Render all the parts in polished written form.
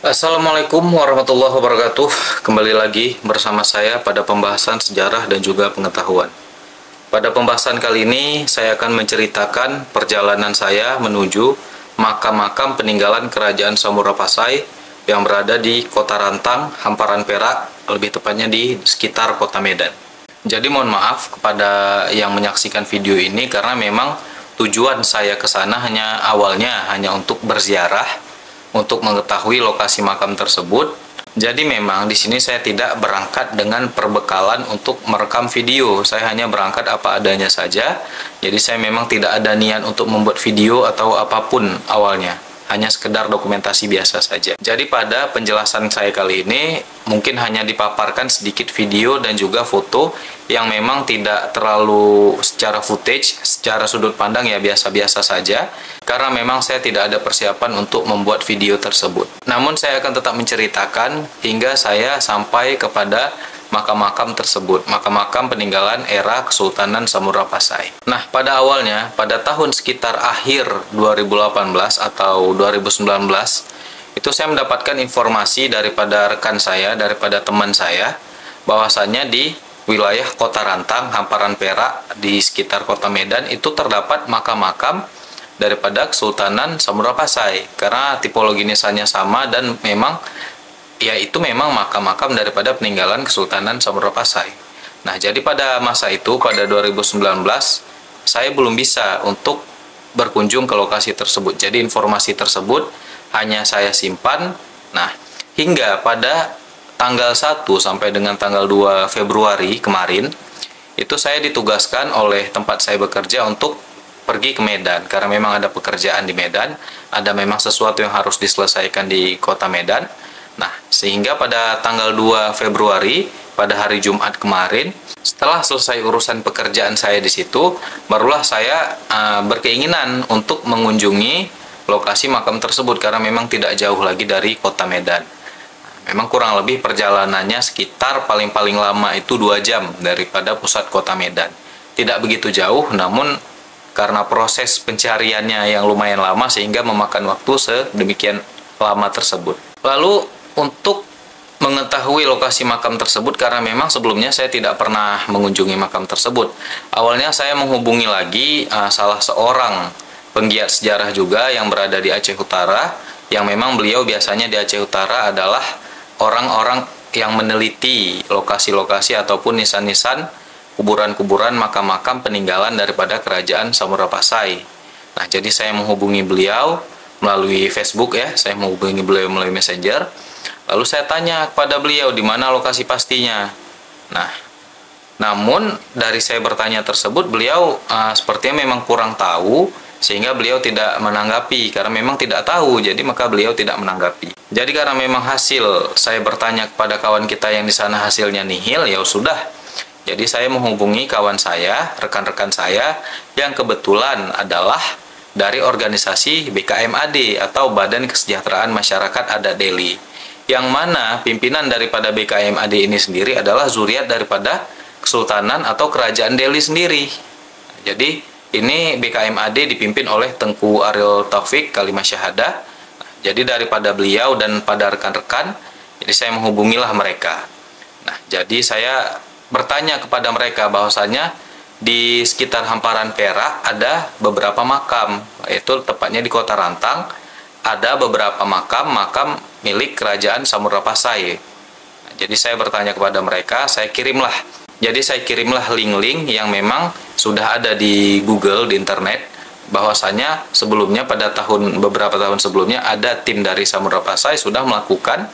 Assalamualaikum warahmatullahi wabarakatuh. Kembali lagi bersama saya pada pembahasan sejarah dan juga pengetahuan. Pada pembahasan kali ini saya akan menceritakan perjalanan saya menuju makam-makam peninggalan Kerajaan Samurapasai yang berada di Kota Rantang, Hamparan Perak, lebih tepatnya di sekitar Kota Medan. Jadi mohon maaf kepada yang menyaksikan video ini karena memang tujuan saya ke sana awalnya hanya untuk berziarah, untuk mengetahui lokasi makam tersebut. Jadi memang di sini saya tidak berangkat dengan perbekalan untuk merekam video. Saya hanya berangkat apa adanya saja. Jadi saya memang tidak ada niat untuk membuat video atau apapun awalnya. Hanya sekedar dokumentasi biasa saja. Jadi pada penjelasan saya kali ini mungkin hanya dipaparkan sedikit video dan juga foto yang memang tidak terlalu secara footage, secara sudut pandang ya biasa-biasa saja. Karena memang saya tidak ada persiapan untuk membuat video tersebut. Namun saya akan tetap menceritakan hingga saya sampai kepada makam-makam tersebut, makam-makam peninggalan era Kesultanan Samurapasai. Nah, pada awalnya, pada tahun sekitar akhir 2018 atau 2019, itu saya mendapatkan informasi daripada rekan saya, daripada teman saya, bahwasannya di wilayah Kota Rantang, Hamparan Perak, di sekitar Kota Medan, itu terdapat makam-makam daripada Kesultanan Samurapasai. Karena tipologi nisannya sama dan memang yaitu memang makam-makam daripada peninggalan Kesultanan Samurapasai. Nah, jadi pada masa itu, pada 2019, saya belum bisa untuk berkunjung ke lokasi tersebut. Jadi informasi tersebut hanya saya simpan. Nah, hingga pada tanggal 1 sampai dengan tanggal 2 Februari kemarin, itu saya ditugaskan oleh tempat saya bekerja untuk pergi ke Medan. Karena memang ada pekerjaan di Medan, ada memang sesuatu yang harus diselesaikan di kota Medan. Nah, sehingga pada tanggal 2 Februari, pada hari Jumat kemarin, setelah selesai urusan pekerjaan saya di situ, barulah saya berkeinginan untuk mengunjungi lokasi makam tersebut, karena memang tidak jauh lagi dari kota Medan. Memang kurang lebih perjalanannya sekitar paling-paling lama itu 2 jam daripada pusat kota Medan. Tidak begitu jauh, namun karena proses pencariannya yang lumayan lama, sehingga memakan waktu sedemikian lama tersebut. Lalu, untuk mengetahui lokasi makam tersebut, karena memang sebelumnya saya tidak pernah mengunjungi makam tersebut. Awalnya saya menghubungi lagi salah seorang penggiat sejarah juga yang berada di Aceh Utara, yang memang beliau biasanya di Aceh Utara adalah orang-orang yang meneliti lokasi-lokasi ataupun nisan-nisan kuburan-kuburan makam-makam peninggalan daripada Kerajaan Samurapasai. Nah, jadi saya menghubungi beliau melalui Facebook ya, saya menghubungi beliau melalui Messenger. Lalu saya tanya kepada beliau di mana lokasi pastinya. Nah, namun dari saya bertanya tersebut, beliau sepertinya memang kurang tahu, sehingga beliau tidak menanggapi. Karena memang tidak tahu, jadi maka beliau tidak menanggapi. Jadi karena memang hasil saya bertanya kepada kawan kita yang di sana hasilnya nihil, ya sudah. Jadi saya menghubungi kawan saya, rekan-rekan saya yang kebetulan adalah dari organisasi BKMAD atau Badan Kesejahteraan Masyarakat Adat Deli. Yang mana pimpinan daripada BKMAD ini sendiri adalah zuriat daripada Kesultanan atau Kerajaan Deli sendiri. Jadi ini BKMAD dipimpin oleh Tengku Ariel Taufik Kalimah Syahada. Jadi daripada beliau dan pada rekan-rekan, jadi saya menghubungilah mereka. Nah, jadi saya bertanya kepada mereka bahwasanya di sekitar Hamparan Perak ada beberapa makam, yaitu tepatnya di Kota Rantang ada beberapa makam milik Kerajaan Samurapasai. Jadi saya bertanya kepada mereka, saya kirimlah link-link yang memang sudah ada di Google, di internet, bahwasanya sebelumnya pada beberapa tahun sebelumnya ada tim dari Samurapasai sudah melakukan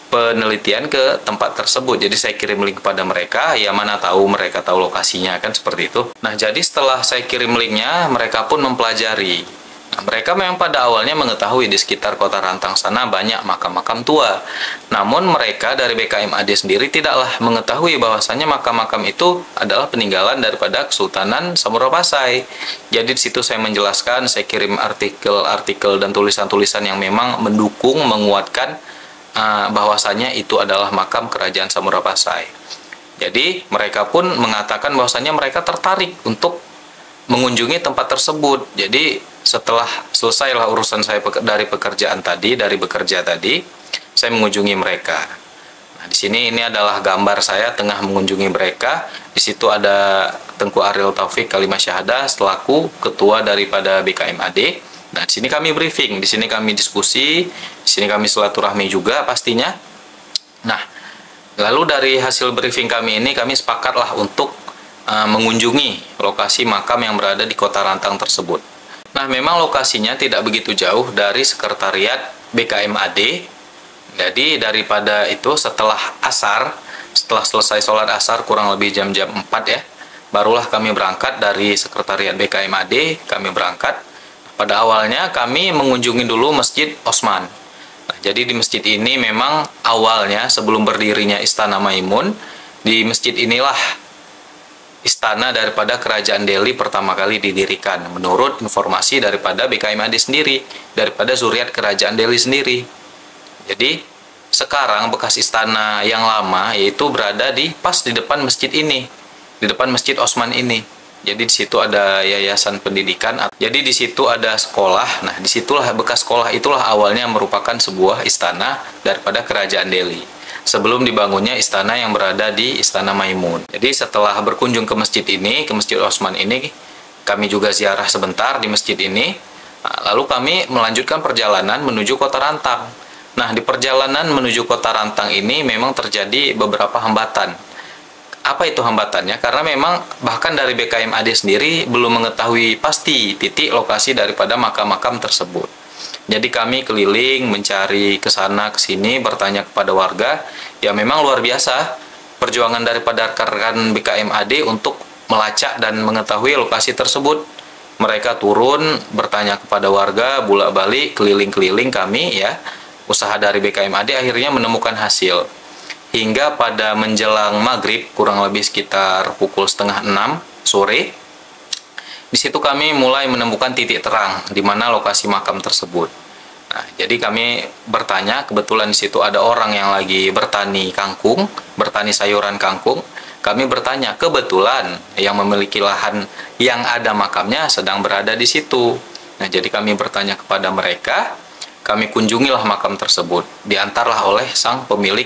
penelitian ke tempat tersebut. Jadi saya kirim link kepada mereka, ya mana tahu mereka tahu lokasinya, kan seperti itu. Nah, jadi setelah saya kirim linknya, mereka pun mempelajari. Nah, mereka memang pada awalnya mengetahui di sekitar Kota Rantang sana banyak makam-makam tua. Namun mereka dari BKMAD sendiri tidaklah mengetahui bahwasannya makam-makam itu adalah peninggalan daripada Kesultanan Samurapasai. Jadi di situ saya menjelaskan, saya kirim artikel-artikel dan tulisan-tulisan yang memang mendukung, menguatkan bahwasanya itu adalah makam Kerajaan Samurapasai. Jadi mereka pun mengatakan bahwasanya mereka tertarik untuk mengunjungi tempat tersebut. Jadi setelah selesailah urusan saya dari bekerja tadi, saya mengunjungi mereka. Nah, di sini ini adalah gambar saya tengah mengunjungi mereka. Di situ ada Tengku Ariel Taufik Kalimat Syahadah selaku ketua daripada BKMAD. Nah, di sini kami briefing, di sini kami diskusi, di sini kami silaturahmi juga pastinya. Nah, lalu dari hasil briefing kami ini kami sepakatlah untuk mengunjungi lokasi makam yang berada di Kota Rantang tersebut. Nah, memang lokasinya tidak begitu jauh dari sekretariat BKMAD. Jadi daripada itu setelah asar, setelah selesai sholat asar kurang lebih jam-jam 4 ya, barulah kami berangkat dari sekretariat BKMAD, kami berangkat. Pada awalnya kami mengunjungi dulu Masjid Osman. Nah, jadi di masjid ini memang awalnya sebelum berdirinya Istana Maimun, di masjid inilah istana daripada Kerajaan Delhi pertama kali didirikan. Menurut informasi daripada BKMAD sendiri, daripada zuriat Kerajaan Delhi sendiri. Jadi sekarang bekas istana yang lama yaitu berada pas di depan masjid ini, di depan Masjid Osman ini. Jadi di situ ada yayasan pendidikan. Jadi di situ ada sekolah. Nah, disitulah bekas sekolah itulah awalnya merupakan sebuah istana daripada Kerajaan Delhi. Sebelum dibangunnya istana yang berada di Istana Maimun. Jadi setelah berkunjung ke masjid ini, ke Masjid Osman ini, kami juga ziarah sebentar di masjid ini. Nah, lalu kami melanjutkan perjalanan menuju Kota Rantang. Nah, di perjalanan menuju Kota Rantang ini memang terjadi beberapa hambatan. Apa itu hambatannya? Karena memang bahkan dari BKMAD sendiri belum mengetahui pasti titik lokasi daripada makam-makam tersebut. Jadi kami keliling mencari ke sana ke sini, bertanya kepada warga. Ya memang luar biasa perjuangan daripada rekan-rekan BKMAD untuk melacak dan mengetahui lokasi tersebut. Mereka turun bertanya kepada warga, bolak-balik keliling-keliling kami ya. Usaha dari BKMAD akhirnya menemukan hasil. Hingga pada menjelang maghrib, kurang lebih sekitar pukul 5:30 sore, di situ kami mulai menemukan titik terang di mana lokasi makam tersebut. Nah, jadi kami bertanya, kebetulan di situ ada orang yang lagi bertani kangkung, bertani sayuran kangkung. Kami bertanya, kebetulan yang memiliki lahan yang ada makamnya sedang berada di situ. Nah, jadi kami bertanya kepada mereka. Kami kunjungilah makam tersebut, diantarlah oleh sang pemilik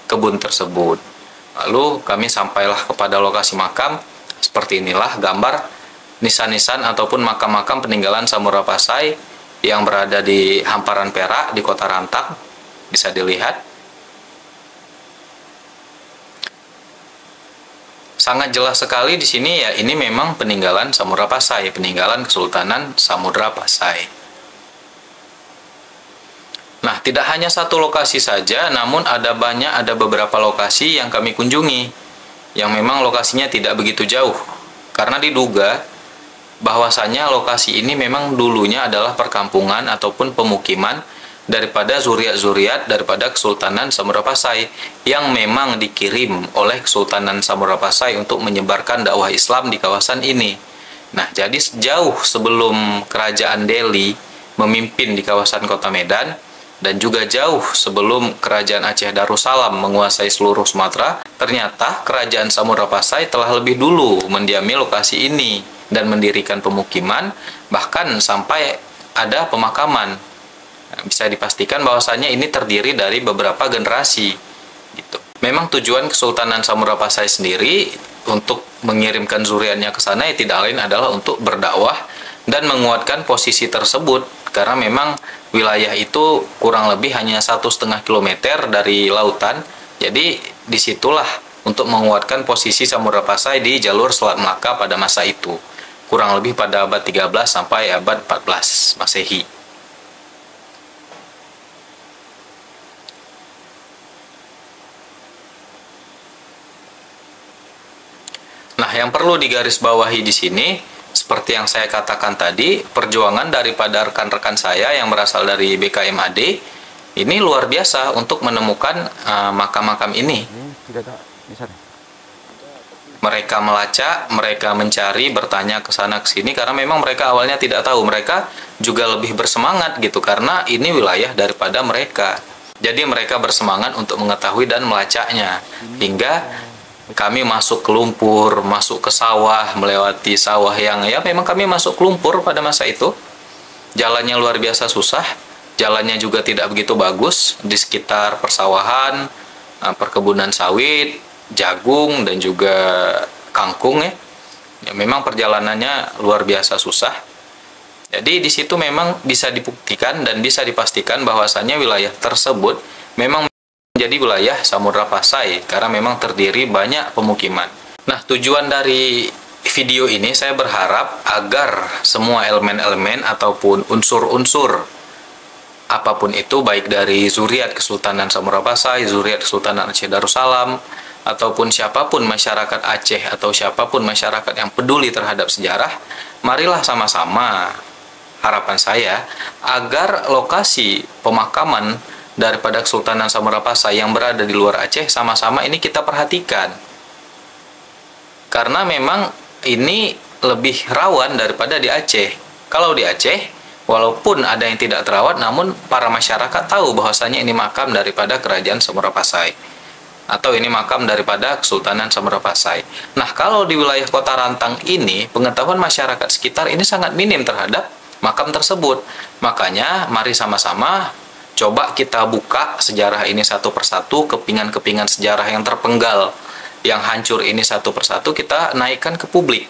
kebun tersebut. Lalu kami sampailah kepada lokasi makam. Seperti inilah gambar nisan-nisan ataupun makam-makam peninggalan Samurapasai yang berada di hamparan Perak di Kota Rantang. Bisa dilihat. Sangat jelas sekali di sini ya, ini memang peninggalan Samurapasai, peninggalan Kesultanan Samudra Pasai. Nah, tidak hanya satu lokasi saja, namun ada beberapa lokasi yang kami kunjungi, yang memang lokasinya tidak begitu jauh. Karena diduga bahwasanya lokasi ini memang dulunya adalah perkampungan ataupun pemukiman daripada zuriat-zuriat daripada Kesultanan Samurapasai yang memang dikirim oleh Kesultanan Samurapasai untuk menyebarkan dakwah Islam di kawasan ini. Nah, jadi jauh sebelum Kerajaan Delhi memimpin di kawasan Kota Medan, dan juga jauh sebelum Kerajaan Aceh Darussalam menguasai seluruh Sumatera, ternyata Kerajaan Samurapasai telah lebih dulu mendiami lokasi ini dan mendirikan pemukiman, bahkan sampai ada pemakaman. Nah, bisa dipastikan bahwasannya ini terdiri dari beberapa generasi. Gitu. Memang tujuan Kesultanan Samurapasai sendiri untuk mengirimkan zuriatnya ke sana ya tidak lain adalah untuk berdakwah dan menguatkan posisi tersebut, karena memang wilayah itu kurang lebih hanya 1,5 kilometer dari lautan. Jadi disitulah untuk menguatkan posisi Samurapasai di jalur Selat Melaka pada masa itu, kurang lebih pada abad 13 sampai abad 14 Masehi. Nah, yang perlu digarisbawahi di sini, seperti yang saya katakan tadi, perjuangan daripada rekan-rekan saya yang berasal dari BKMAD ini luar biasa untuk menemukan makam-makam ini. Mereka melacak, mereka mencari, bertanya ke sana ke sini karena memang mereka awalnya tidak tahu. Mereka juga lebih bersemangat gitu karena ini wilayah daripada mereka. Jadi mereka bersemangat untuk mengetahui dan melacaknya. Hingga kami masuk ke lumpur, masuk ke sawah, melewati sawah yang ya memang kami masuk ke lumpur pada masa itu. Jalannya luar biasa susah. jalannya juga tidak begitu bagus di sekitar persawahan, perkebunan sawit, jagung dan juga kangkung ya. Ya memang perjalanannya luar biasa susah. Jadi di situ memang bisa dibuktikan dan bisa dipastikan bahwasannya wilayah tersebut memang menjadi wilayah Samudra Pasai karena memang terdiri banyak pemukiman. Nah, tujuan dari video ini saya berharap agar semua elemen-elemen ataupun unsur-unsur apapun itu, baik dari Zuriat Kesultanan Samudra Pasai, Zuriat Kesultanan Aceh Darussalam, ataupun siapapun masyarakat Aceh atau siapapun masyarakat yang peduli terhadap sejarah, marilah sama-sama, harapan saya, agar lokasi pemakaman daripada Kesultanan Samudra Pasai yang berada di luar Aceh sama-sama ini kita perhatikan. Karena memang ini lebih rawan daripada di Aceh. Kalau di Aceh, walaupun ada yang tidak terawat, namun para masyarakat tahu bahwasanya ini makam daripada Kerajaan Samudra Pasai, atau ini makam daripada Kesultanan Samudra Pasai. Nah, kalau di wilayah Kota Rantang ini, pengetahuan masyarakat sekitar ini sangat minim terhadap makam tersebut. Makanya, mari sama-sama coba kita buka sejarah ini satu persatu, kepingan-kepingan sejarah yang terpenggal, yang hancur ini satu persatu kita naikkan ke publik.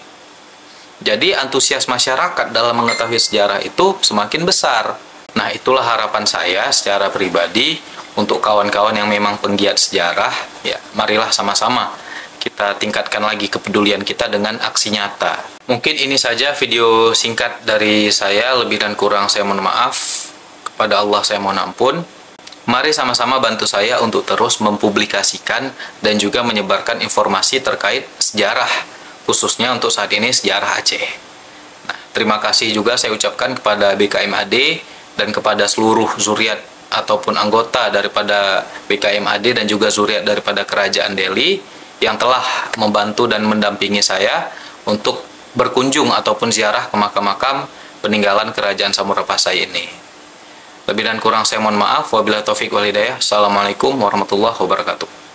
Jadi antusias masyarakat dalam mengetahui sejarah itu semakin besar. Nah, itulah harapan saya secara pribadi untuk kawan-kawan yang memang penggiat sejarah. Ya, marilah sama-sama kita tingkatkan lagi kepedulian kita dengan aksi nyata. Mungkin ini saja video singkat dari saya, lebih dan kurang saya mohon maaf. Kepada Allah saya mohon ampun. Mari sama-sama bantu saya untuk terus mempublikasikan dan juga menyebarkan informasi terkait sejarah, khususnya untuk saat ini sejarah Aceh. Nah, terima kasih juga saya ucapkan kepada BKMAD dan kepada seluruh zuriat ataupun anggota daripada BKMAD dan juga zuriat daripada Kerajaan Delhi yang telah membantu dan mendampingi saya untuk berkunjung ataupun ziarah ke makam-makam peninggalan Kerajaan Samudra Pasai ini. Lebih dan kurang saya mohon maaf. Wabillahi taufik wal hidayah. Assalamualaikum warahmatullahi wabarakatuh.